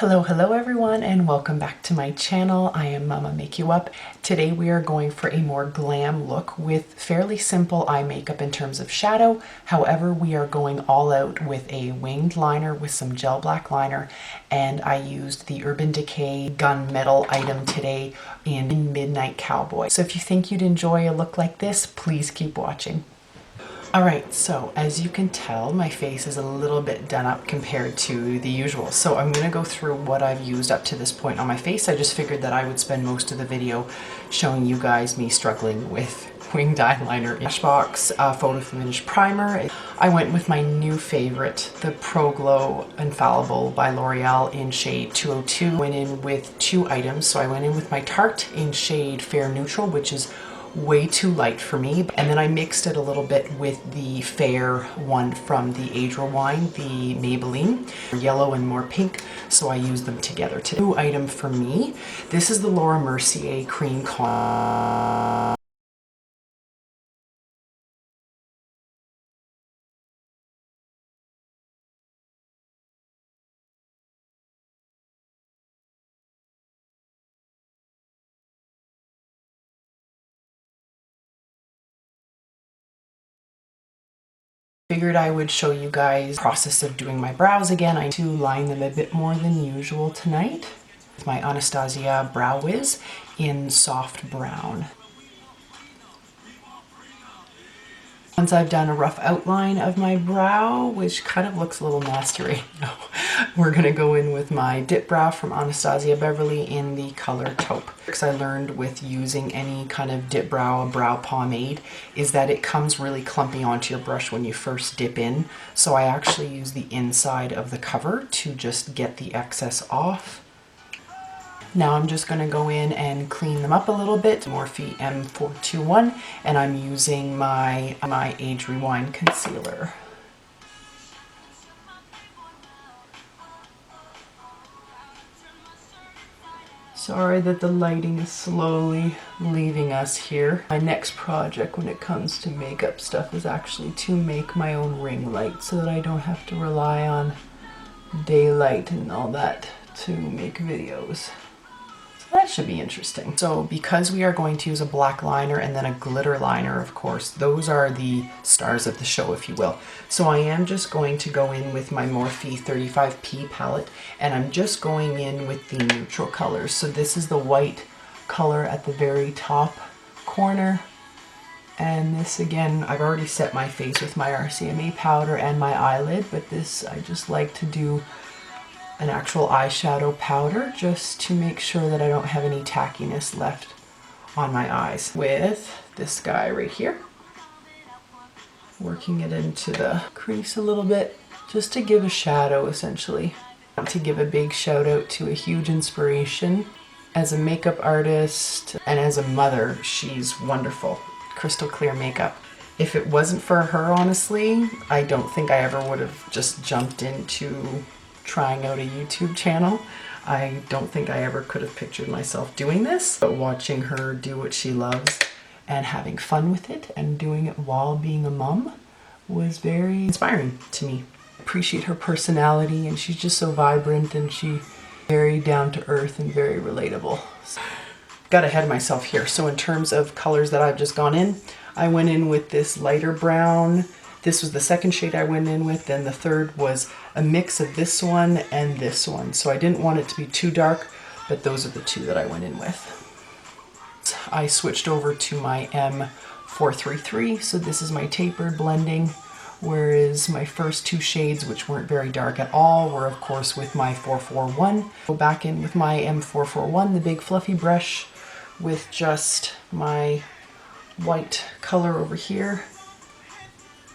Hello everyone, and welcome back to my channel. I am Mama Make You Up. Today we are going for a more glam look with fairly simple eye makeup in terms of shadow. However, we are going all out with a winged liner with some gel black liner, and I used the Urban Decay gunmetal item today in Midnight Cowboy. So if you think you'd enjoy a look like this, please keep watching. Alright, so as you can tell, my face is a little bit done up compared to the usual. So I'm going to go through what I've used up to this point on my face. I just figured that I would spend most of the video showing you guys me struggling with winged eyeliner. Smashbox Photo Finish Primer. I went with my new favorite, the Pro Glo Infallible by Loreal in shade 202. Went in with two items. So I went in with my Tarte in shade Fair Neutral, which is way too light for me, and then I mixed it a little bit with the fair one from the Age Rewind, the Maybelline, yellow and more pink, so I used them together. New item for me, this is the Laura Mercier Cream Con. Figured I would show you guys the process of doing my brows again. I do line them a bit more than usual tonight with my Anastasia Brow Wiz in soft brown. Once I've done a rough outline of my brow, which kind of looks a little nasty right now, we're going to go in with my dip brow from Anastasia Beverly in the color Taupe. Tricks I learned with using any kind of dip brow pomade is that it comes really clumpy onto your brush when you first dip in. So I actually use the inside of the cover to just get the excess off. Now I'm just going to go in and clean them up a little bit. Morphe M421, and I'm using my Age Rewind concealer. Sorry that the lighting is slowly leaving us here. My next project when it comes to makeup stuff is actually to make my own ring light so that I don't have to rely on daylight and all that to make videos. That should be interesting. So because we are going to use a black liner and then a glitter liner, of course, those are the stars of the show, if you will. So I am just going to go in with my Morphe 35P palette, and I'm just going in with the neutral colors. So this is the white color at the very top corner. And this, again, I've already set my face with my RCMA powder and my eyelid, but this I just like to do an actual eyeshadow powder just to make sure that I don't have any tackiness left on my eyes. With this guy right here, working it into the crease a little bit just to give a shadow essentially. I want to give a big shout out to a huge inspiration. As a makeup artist and as a mother, she's wonderful. Crystal clear makeup. If it wasn't for her, honestly, I don't think I ever would have just jumped into trying out a YouTube channel. I don't think I ever could have pictured myself doing this, but watching her do what she loves and having fun with it and doing it while being a mom was very inspiring to me. I appreciate her personality, and she's just so vibrant, and she's very down to earth and very relatable. So, got ahead of myself here. So in terms of colors that I've just gone in, I went in with this lighter brown. This was the second shade I went in with, and the third was a mix of this one and this one. So I didn't want it to be too dark, but those are the two that I went in with. I switched over to my M433, so this is my tapered blending, whereas my first two shades, which weren't very dark at all, were of course with my 441. Go back in with my M441, the big fluffy brush, with just my white color over here.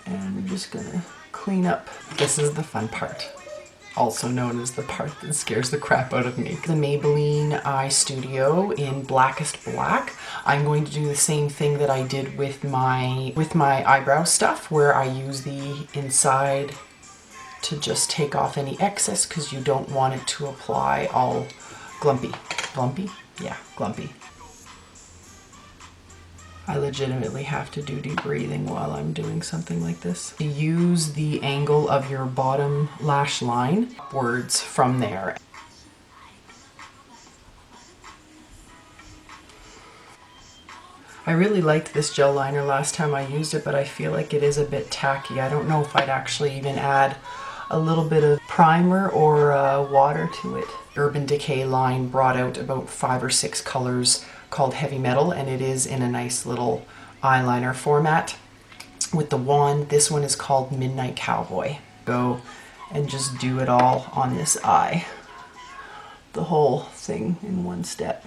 And I'm just gonna clean up. This is the fun part, also known as the part that scares the crap out of me. The Maybelline Eyestudio in Blackest Black. I'm going to do the same thing that I did with my eyebrow stuff, where I use the inside to just take off any excess because you don't want it to apply all glumpy. Glumpy? Yeah, glumpy. I legitimately have to do deep breathing while I'm doing something like this. Use the angle of your bottom lash line upwards from there. I really liked this gel liner last time I used it, but I feel like it is a bit tacky. I don't know if I'd actually even add a little bit of primer or water to it. Urban Decay line brought out about 5 or 6 colors called Heavy Metal, and it is in a nice little eyeliner format with the wand. This one is called Midnight Cowboy. Go and just do it all on this eye. The whole thing in one step.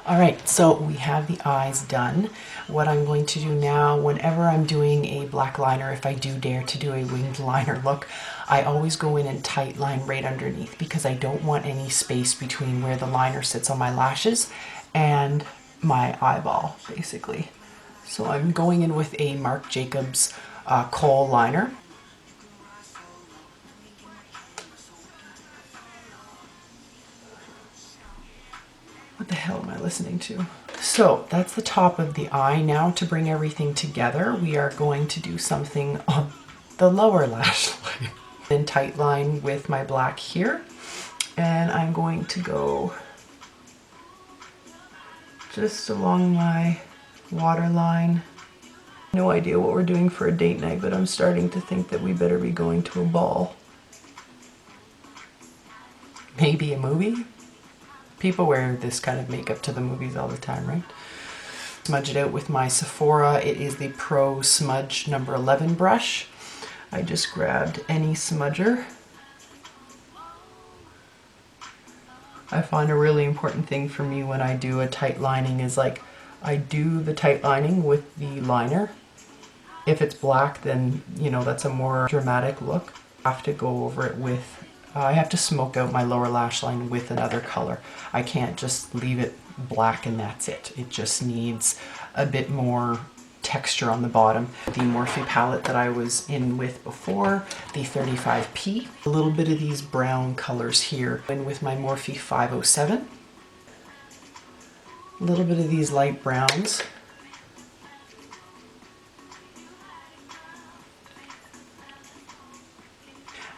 All right, so we have the eyes done. What I'm going to do now, whenever I'm doing a black liner, if I do dare to do a winged liner look, I always go in and tight line right underneath because I don't want any space between where the liner sits on my lashes and my eyeball, basically. So I'm going in with a Marc Jacobs kohl liner. What the hell am I listening to? So that's the top of the eye. Now to bring everything together, we are going to do something on the lower lash line. Then tight line with my black here. And I'm going to go just along my waterline. No idea what we're doing for a date night, but I'm starting to think that we better be going to a ball. Maybe a movie? People wear this kind of makeup to the movies all the time, right? Smudge it out with my Sephora. It is the Pro Smudge number 11 brush. I just grabbed any smudger. I find a really important thing for me when I do a tight lining is like, I do the tight lining with the liner. If it's black, then, you know, that's a more dramatic look. I have to go over it with I have to smoke out my lower lash line with another color. I can't just leave it black and that's it. It just needs a bit more texture on the bottom. The Morphe palette that I was in with before, the 35P. A little bit of these brown colors here. And with my Morphe 507. A little bit of these light browns.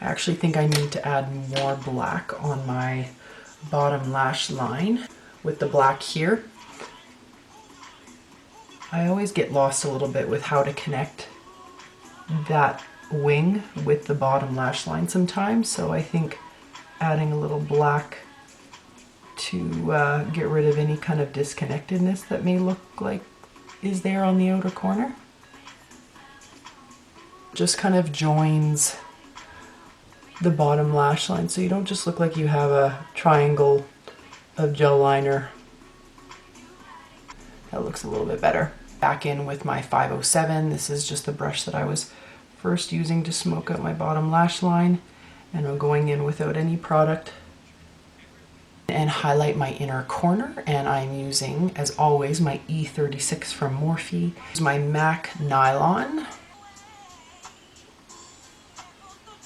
I actually think I need to add more black on my bottom lash line with the black here. I always get lost a little bit with how to connect that wing with the bottom lash line sometimes, so I think adding a little black to get rid of any kind of disconnectedness that may look like is there on the outer corner. Just kind of joins the bottom lash line, so you don't just look like you have a triangle of gel liner. That looks a little bit better. Back in with my 507. This is just the brush that I was first using to smoke out my bottom lash line, and I'm going in without any product and highlight my inner corner. And I'm using, as always, my E36 from Morphe. This is my MAC Nylon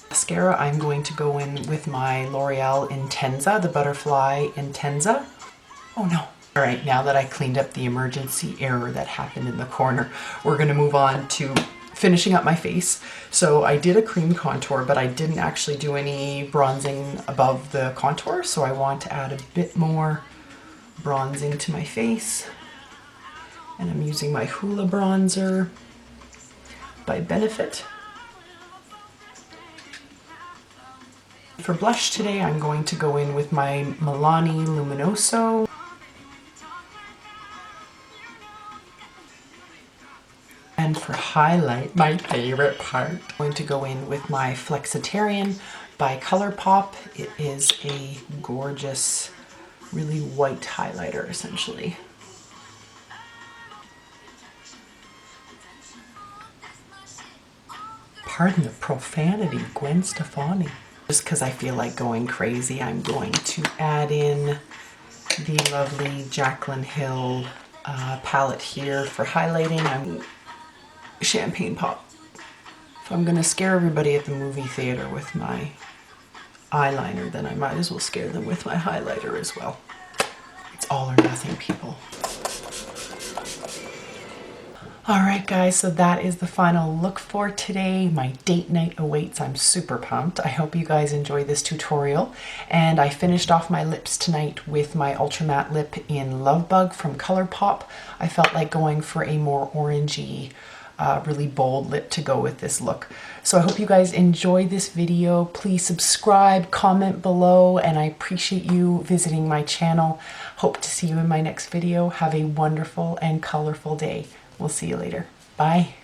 mascara. I'm going to go in with my L'Oreal Intenza, the Butterfly Intenza. Oh no. All right, now that I cleaned up the emergency error that happened in the corner, we're gonna move on to finishing up my face. So I did a cream contour, but I didn't actually do any bronzing above the contour, so I want to add a bit more bronzing to my face. And I'm using my Hoola bronzer by Benefit. For blush today, I'm going to go in with my Milani Luminoso. And for highlight, my favorite part, I'm going to go in with my Flexitarian by Colourpop. It is a gorgeous, really white highlighter, essentially. Pardon the profanity, Gwen Stefani. Just because I feel like going crazy, I'm going to add in the lovely Jaclyn Hill palette here for highlighting. I'm Champagne Pop. If I'm going to scare everybody at the movie theater with my eyeliner, then I might as well scare them with my highlighter as well. It's all or nothing, people. Alright guys, so that is the final look for today. My date night awaits. I'm super pumped. I hope you guys enjoyed this tutorial. And I finished off my lips tonight with my Ultra Matte Lip in Love Bug from Colourpop. I felt like going for a more orangey, really bold lip to go with this look. So I hope you guys enjoyed this video. Please subscribe, comment below, and I appreciate you visiting my channel. Hope to see you in my next video. Have a wonderful and colorful day. We'll see you later. Bye.